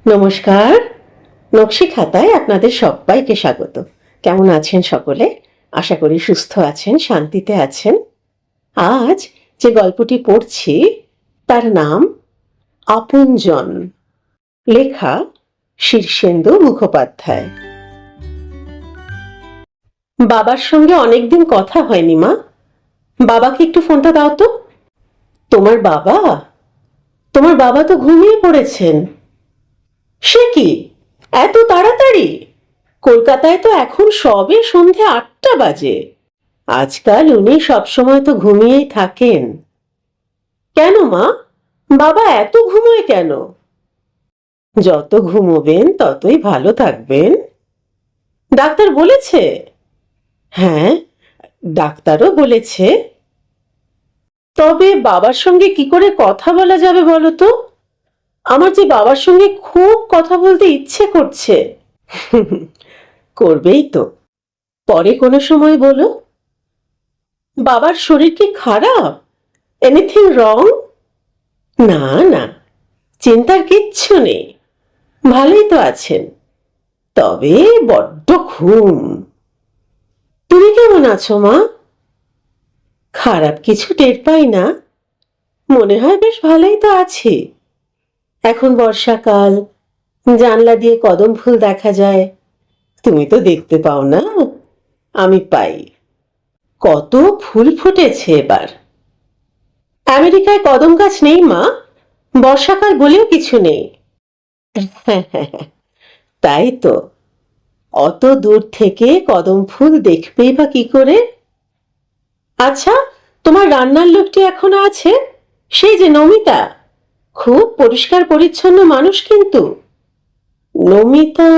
নমস্কার। নকশি খাতায় আপনাদের সবাইকে স্বাগত। কেমন আছেন সকলে? আশা করি সুস্থ আছেন, শান্তিতে আছেন। আজ যে গল্পটি পড়ছি তার নাম আপনজন, লেখা শীর্ষেন্দু মুখোপাধ্যায়। বাবার সঙ্গে অনেকদিন কথা হয়নি মা। বাবাকে একটু ফোনটা দাও তো। তোমার বাবা? তোমার বাবা তো ঘুমিয়ে পড়েছেন। সে কি, এত তাড়াতাড়ি? কলকাতায় তো এখন সবে সন্ধে 8টা বাজে। আজকাল উনি সবসময় তো ঘুমিয়েই থাকেন। কেন মা, বাবা এত ঘুমোয় কেন? যত ঘুমোবেন ততই ভালো থাকবেন। ডাক্তার বলেছে? হ্যাঁ, ডাক্তারও বলেছে। তবে বাবার সঙ্গে কি করে কথা বলা যাবে বলো তো? আমার যে বাবার সঙ্গে খুব কথা বলতে ইচ্ছে করছে। করবেই তো, পরে কোনো সময় বলো। বাবার শরীর কি খারাপ? Anything wrong? না না, চিন্তার কিচ্ছু নেই, ভালোই তো আছেন। তবে বড্ড ঘুম। তুমি কেমন আছো মা? খারাপ কিছু টের পাই না, মনে হয় বেশ ভালোই তো আছি। এখন বর্ষাকাল, জানলা দিয়ে কদম ফুল দেখা যায়। তুমি তো দেখতে পাও না, আমি পাই। কত ফুল ফুটেছে এবার। আমেরিকায় কদম গাছ নেই মা, বর্ষাকাল বলেও কিছু নেই। তাই তো, অত দূর থেকে কদম ফুল দেখবেই বা কি করে? আচ্ছা, তোমার রান্নার লোকটি এখনো আছে? সেই যে নমিতা, খুব পরিষ্কার পরিচ্ছন্ন মানুষ কিন্তু। নমিতা?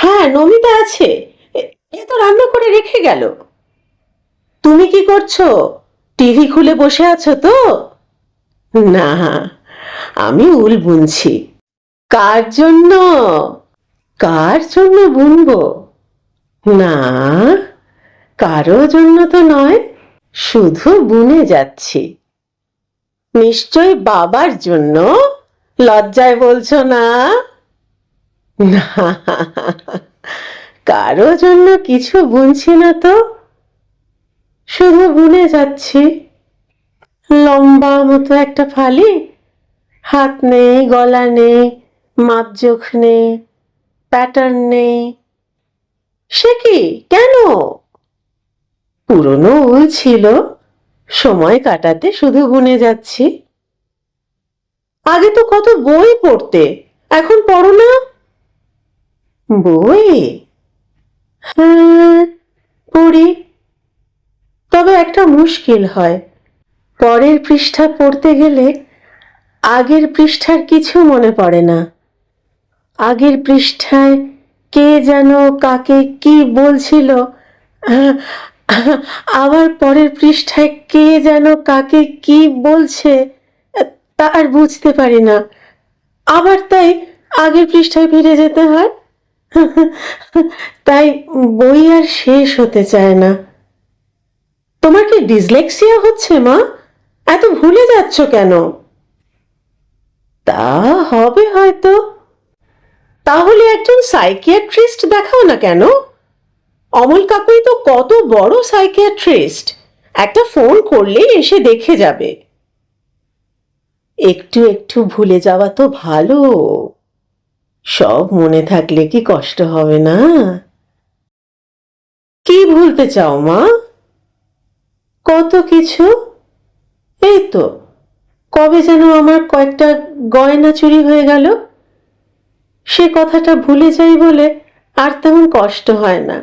হ্যাঁ, নমিতা আছে। এ তো রান্না করে রেখে গেল। তুমি কি করছো? টিভি খুলে বসে আছো তো? না, আমি উল বুনছি। কার জন্য? কার জন্য বুনবো? না, কারো জন্য তো নয়, শুধু বুনে যাচ্ছি। নিশ্চয় বাবার জন্য। লজ্জায় বলছো না? না, কারো জন্য কিছু বুনছি না তো, শুধু বুনে যাচ্ছি। লম্বা মতো একটা ফালি, হাত নেই, গলা নেই, মাপজোখ নেই, প্যাটার্ন নেই। সে কি, কেন? পুরনো উল ছিল, সময় কাটাতে শুধু বুনে যাচ্ছি। আগে তো কত বই পড়তে, এখন পড়ো না? বই? হ্যাঁ, পড়ি। তবে একটা মুশকিল হয়, পরের পৃষ্ঠা পড়তে গেলে আগের পৃষ্ঠার কিছু মনে পড়ে না। আগের পৃষ্ঠায় কে যেন কাকে কি বলছিল, আবার পরের পৃষ্ঠায় কে যেন কাকে কি বলছে, তা আর বুঝতে পারি না। আবার তাই আগের পৃষ্ঠায় ফিরে যেতে হয়। তাই বই আর শেষ হতে চায় না। তোমার কি ডিসলেক্সিয়া হচ্ছে মা? এত ভুলে যাচ্ছ কেন? তা হবে হয়তো। তাহলে একজন সাইকিয়াট্রিস্ট দেখাও না কেন? অমল কাকুই তো কত বড় সাইকিয়াট্রিস্ট, একটা ফোন করলেই এসে দেখে যাবে। একটু একটু ভুলে যাওয়া তো ভালো, সব মনে থাকলে কি কষ্ট হবে না? কি ভুলতে চাও মা? কত কিছু। এই তো কবে যেন আমার কয়েকটা গয়না চুরি হয়ে গেল, সে কথাটা ভুলে যাই বলে আর তেমন কষ্ট হয় না।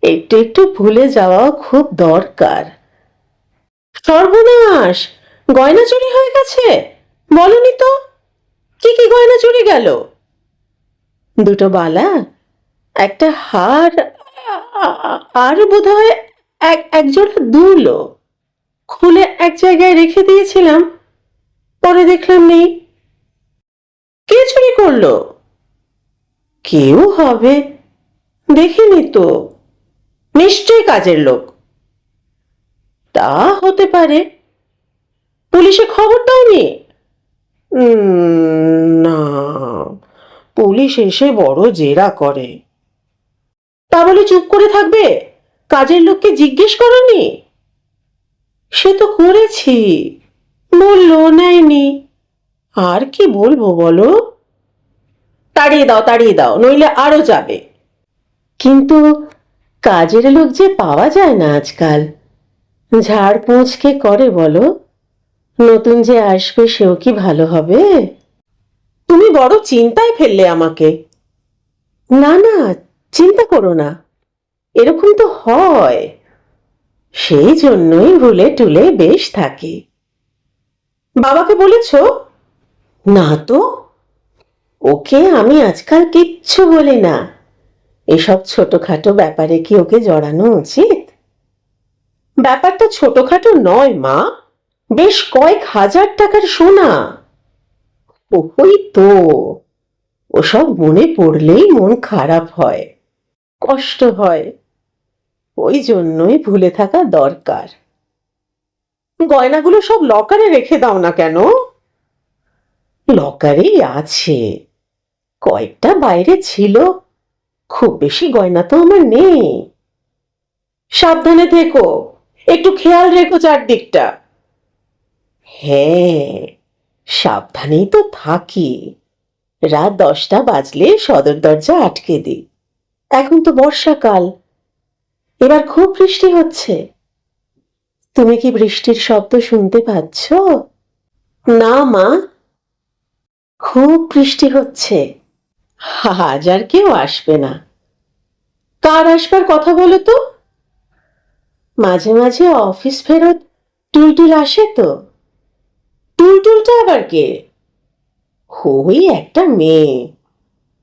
একটু একটু ভুলে যাওয়াও খুব দরকার। সর্বনাশ, গয়না চুরি হয়ে গেছে? বলনি তো, কি কি গয়না চুরি গেল? দুটো বালা, একটা হার, আর বোধহয় একজোড়া দুলো। খুলে এক জায়গায় রেখে দিয়েছিলাম, পরে দেখলাম নেই। কে চুরি করলো? কেউ হবে, দেখিনি তো। নিশ্চয়ই কাজের লোক। তা হতে পারে। পুলিশে খবর দাওনি? না, পুলিশ এসে বড় জেরা করে। তা বলে চুপ করে থাকবে? কাজের লোককে জিজ্ঞেস করনি? সে তো করেছি, বললো নেয়নি। আর কি বলবো বলো? তাড়িয়ে দাও, নইলে আরো যাবে। কিন্তু কাজের লোক যে পাওয়া যায় না আজকাল। ঝাড় পোঁছ কে করে বলো? নতুন যে আসবে সেও কি ভালো হবে? তুমি বড় চিন্তায় ফেললে আমাকে। না না, চিন্তা করো না, এরকম তো হয়, সেই জন্যই ভুলে টুলে বেশ থাকি। বাবাকে বলেছ? না তো, ওকে আমি আজকাল কিচ্ছু বলি না। এসব ছোটখাটো ব্যাপারে কি ওকে জড়ানো উচিত? ব্যাপারটা ছোটখাটো নয় মা, বেশ কয়েক হাজার টাকার সোনা। ওই তো, ওসব মনে পড়লেই মন খারাপ হয়, কষ্ট হয়। ওই জন্যই ভুলে থাকা দরকার। গয়নাগুলো সব লকারে রেখে দাও না কেন? লকারেই আছে, কয়েকটা বাইরে ছিল। খুব বেশি গয়না তো আমার নেই। সাবধানে থেকো, একটু খেয়াল রেখো চারদিকটা। হ্যাঁ, সাবধানেই তো থাকি। রাত 10টা বাজলে সদর দরজা আটকে দিই। এখন তো বর্ষাকাল, এবার খুব বৃষ্টি হচ্ছে। তুমি কি বৃষ্টির শব্দ শুনতে পাচ্ছ? না মা, খুব বৃষ্টি হচ্ছে। আজ আর কেউ আসবে না। কার আসবার কথা বলো তো? মাঝে মাঝে অফিস ফেরত টুলটুল আসে তো। টুলটুলটা আবার কে? ওই একটা মেয়ে,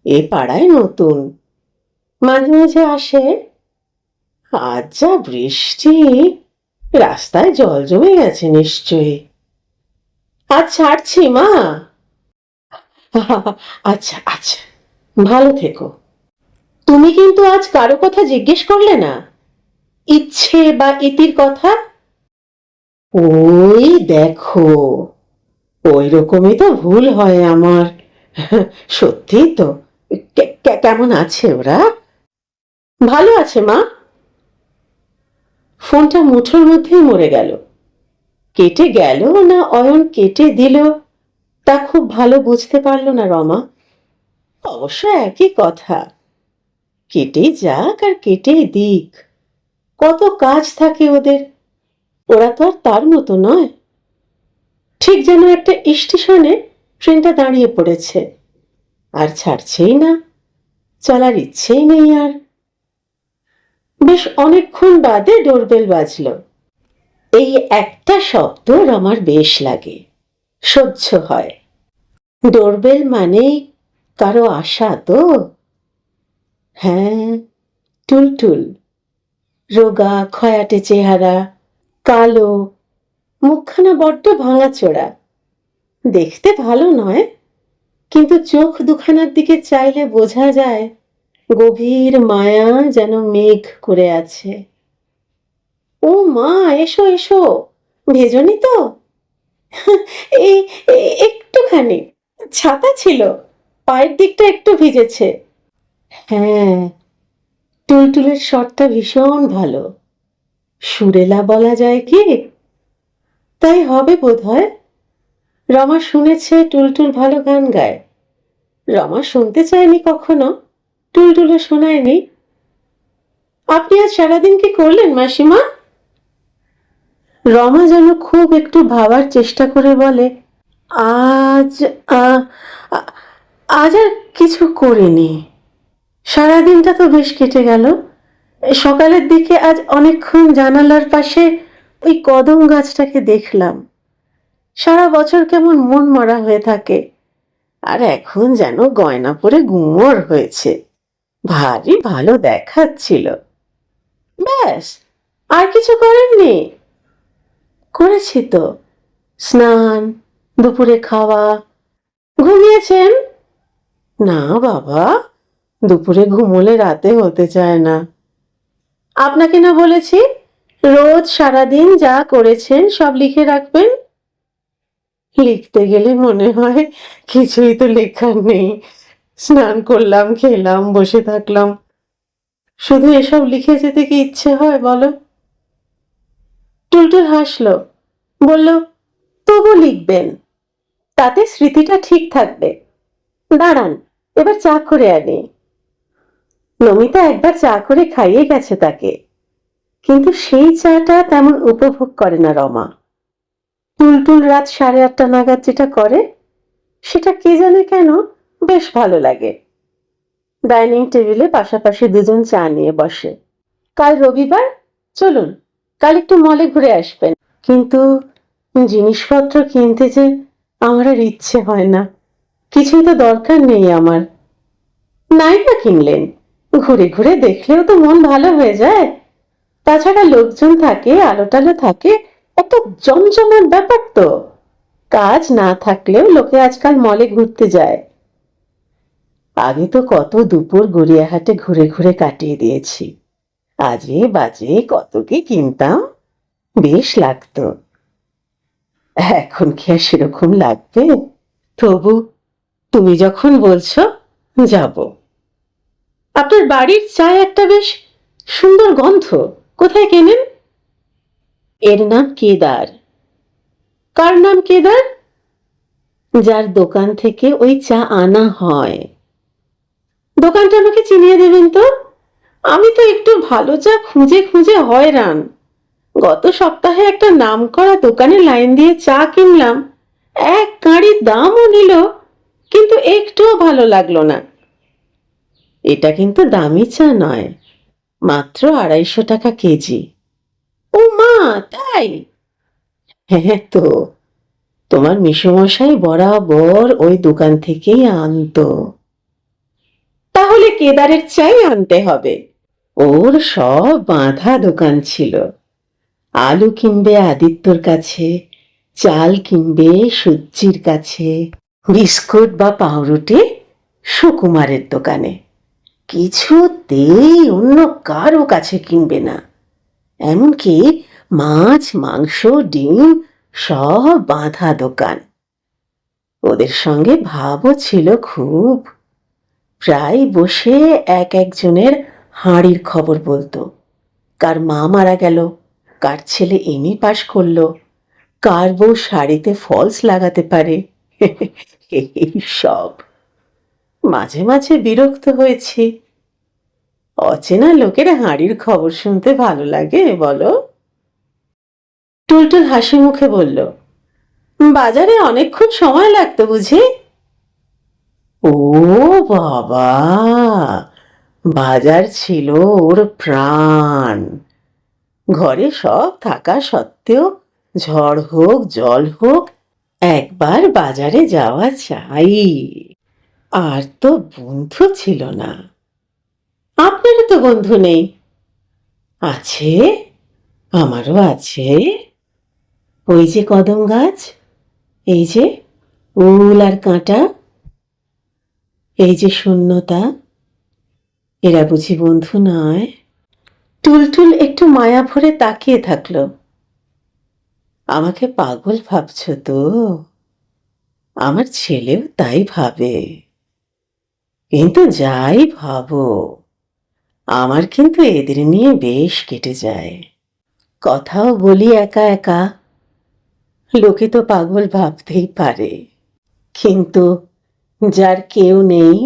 এ পাড়ায় নতুন, মাঝে মাঝে আসে। আজ যা বৃষ্টি, রাস্তায় জল জমে গেছে নিশ্চয়ই। আজ ছাড়ছি মা। আচ্ছা আচ্ছা, ভালো থেকো। তুমি কিন্তু আজ কারো কথা জিজ্ঞেস করলে না, ইচ্ছে বা ইতির কথা। ওই দেখো, ওই রকমই তো ভুল হয় আমার। সত্যি তো। কেমন আছে ওরা? ভালো আছে মা। ফোনটা মুঠোর মধ্যেই মরে গেল। কেটে গেল না অয়ন কেটে দিল, তা খুব ভালো বুঝতে পারল না রমা। অবশ্য একই কথা, কেটেই যাক আর কেটেই দিক, কত কাজ থাকে ওদের, ওরা তো আর তার মতো নয়। ঠিক যেন একটা স্টেশনে ট্রেনটা দাঁড়িয়ে পড়েছে, আর ছাড়ছেই না, চলার ইচ্ছেই নেই আর। বেশ অনেকক্ষণ বাদে ডোরবেল বাজলো। এই একটা শব্দ আমার বেশ লাগে, সহ্য হয়। ডোরবেল মানে কারো আশা তো। হ্যাঁ, টুলটুল, রোগা খয়াটে চেহারা, কালো, মুখখানা বড্ড ভাঙাচোরা, দেখতে ভালো নয়, কিন্তু চোখ দুখানার দিকে চাইলে বোঝা যায় গভীর মায়া যেন মেঘ করে আছে। ও মা, এসো এসো, ভেজনি তো? এই একটুখানি, ছাতা ছিল, পায়ের দিকটা একটু ভিজেছে। হ্যাঁ, টুলটুলের স্বরটা ভীষণ ভালো, সুরেলা বলা যায় কি? তাই হবে বোধ হয়। রমা শুনেছে টুলটুল ভালো গান গায়। রমা শুনতে চায়নি কখনো, টুলটুলে শোনায়নি। আপনি আজ সারাদিন কি করলেন মাসিমা? রমা যেন খুব একটু ভাবার চেষ্টা করে বলে, আজ আ- আ- আজ আর কিছু করিনি। সারাদিনটা তো বেশ কেটে গেল। সকালের দিকে আজ অনেকক্ষণ জানালার পাশে ওই কদম গাছটাকে দেখলাম। সারা বছর কেমন মন মরা হয়ে থাকে, আর এখন যেন গয়না পরে গুমোর হয়েছে, ভারী ভালো দেখাচ্ছিল। ব্যাস, আর কিছু করেননি? করেছি তো, স্নান, দুপুরে খাওয়া। ঘুমিয়েছেন? না বাবা, দুপুরে ঘুমোলে রাতে হতে চায় না। আপনাকে না বলেছি রোজ সারাদিন যা করেছেন সব লিখে রাখবেন? লিখতে গেলে মনে হয় কিছুই তো লেখার নেই। স্নান করলাম, খেলাম, বসে থাকলাম, শুধু এসব লিখে যেতে কি ইচ্ছে হয় বলো? টুলটুল হাসলো, বলল, তবু লিখবেন, তাতে স্মৃতিটা ঠিক থাকবে। দাঁড়ান, এবার চা করে আনি। নমিতা একবার চা করে খাইয়ে গেছে তাকে, কিন্তু সেই চাটা তেমন উপভোগ করে না রমা। টুলটুল রাত 8:30 নাগাদ যেটা করে, সেটা কে জানে কেন বেশ ভালো লাগে। ডাইনিং টেবিলে পাশাপাশি দুজন চা নিয়ে বসে। কাল রবিবার, চলুন কাল একটু মলে ঘুরে আসবেন। কিন্তু জিনিসপত্র কিনতে যে আমার আর ইচ্ছে হয় না, কিছুই তো দরকার নেই আমার। নাই বা কিনলেন, ঘুরে ঘুরে দেখলেও তো মন ভালো হয়ে যায়। তাছাড়া লোকজন থাকে, আলো টালো থাকে, একটা জমজমাট ব্যাপার তো। কাজ না থাকলেও লোকে আজকাল মলে ঘুরতে যায়। আগে তো কত দুপুর গড়িয়াহাটে ঘুরে ঘুরে কাটিয়ে দিয়েছি। আজে বাজে কত কি কিনতাম, বেশ লাগতো। এখন কি আর সেরকম লাগবে? তবু তুমি যখন বলছো, যাব। আপনার বাড়ির চায় একটা বেশ সুন্দর গন্ধ, কোথায় কেনেন? এর নাম কেদার। কার নাম কেদার? যার দোকান থেকে ওই চা আনা হয়। দোকানটা আমাকে চিনিয়ে দেবেন তো? আমি তো একটু ভালো চা খুঁজে খুঁজে হয়রান। গত সপ্তাহে একটা নামকরা দোকানে লাইন দিয়ে চা কিনলাম, এক গাড়ির দামও নিল, কিন্তু একটুও ভালো লাগলো না। এটা কিন্তু দামি চা নয়, মাত্র 250 টাকা কেজি। ও মা, তাই? হ্যাঁ তো, তোমার মেসোমশাই বরাবর ওই দোকান থেকেই আনতো। তাহলে কেদারের চাই আনতে হবে। ওর সব বাঁধা দোকান ছিল। আলু কিনবে আদিত্যর কাছে, চাল কিনবে সুজ্জির কাছে, বিস্কুট বা পাউরুটি সুকুমারের দোকানে। কিছুতেই অন্য কারো কাছে কিনবে না। এমনকি মাছ, মাংস, ডিম সব বাঁধা দোকান। ওদের সঙ্গে ভাবও ছিল খুব। প্রায় বসে এক একজনের হাঁড়ির খবর বলতো। কার মা মারা গেল, কার ছেলে এমএ পাশ করলো, কার বউ শাড়িতে ফলস লাগাতে পারে, এই সব। মাঝে মাঝে বিরক্ত হয়েছি। অচেনা লোকের হাঁড়ির খবর শুনতে ভালো লাগে বলো? টুলটুল হাসি মুখে বলল, বাজারে অনেকক্ষণ সময় লাগতো বুঝি? ও বাবা, বাজার ছিল ওর প্রাণ। ঘরে সব থাকা সত্ত্বেও ঝড় হোক জল হোক, একবার বাজারে যাওয়া চাই। আর তো বন্ধু ছিল না। আপনারও তো বন্ধু নেই? আছে, আমারও আছে। ওই যে কদম গাছ, এই যে উল আর কাঁটা, এই যে শূন্যতা, এরা বুঝি বন্ধু নয়? টুলটুল একটু মায়া ভরে তাকিয়ে থাকলো। আমাকে পাগল ভাবছো তো? আমার ছেলেও তাই ভাবে। কিন্তু যাই ভাবো, আমার কিন্তু এদের নিয়ে বেশ কেটে যায়। কথাও বলি একা একা, লোকে তো পাগল ভাবতেই পারে। কিন্তু যার কেউ নেই,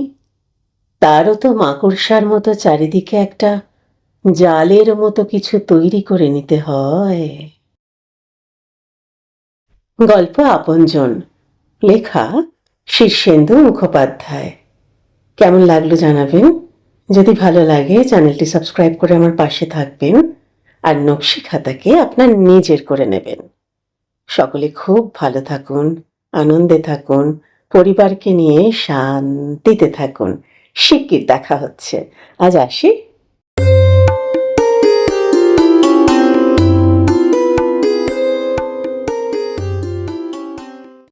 তারও তো মাকড়সার মতো চারিদিকে একটা জালের মতো কিছু তৈরি করে নিতে হয়। গল্প আপনজন, লেখা শীর্ষেন্দু মুখোপাধ্যায়। কেমন লাগলো জানাবেন। যদি ভালো লাগে চ্যানেলটি সাবস্ক্রাইব করে আমার পাশে থাকবেন, আর নকশি খাতাকে আপনার নিজের করে নেবেন। সকলে খুব ভালো থাকুন, আনন্দে থাকুন, পরিবারকে নিয়ে শান্তিতে থাকুন। শিগগির দেখা হচ্ছে। আজ আসি।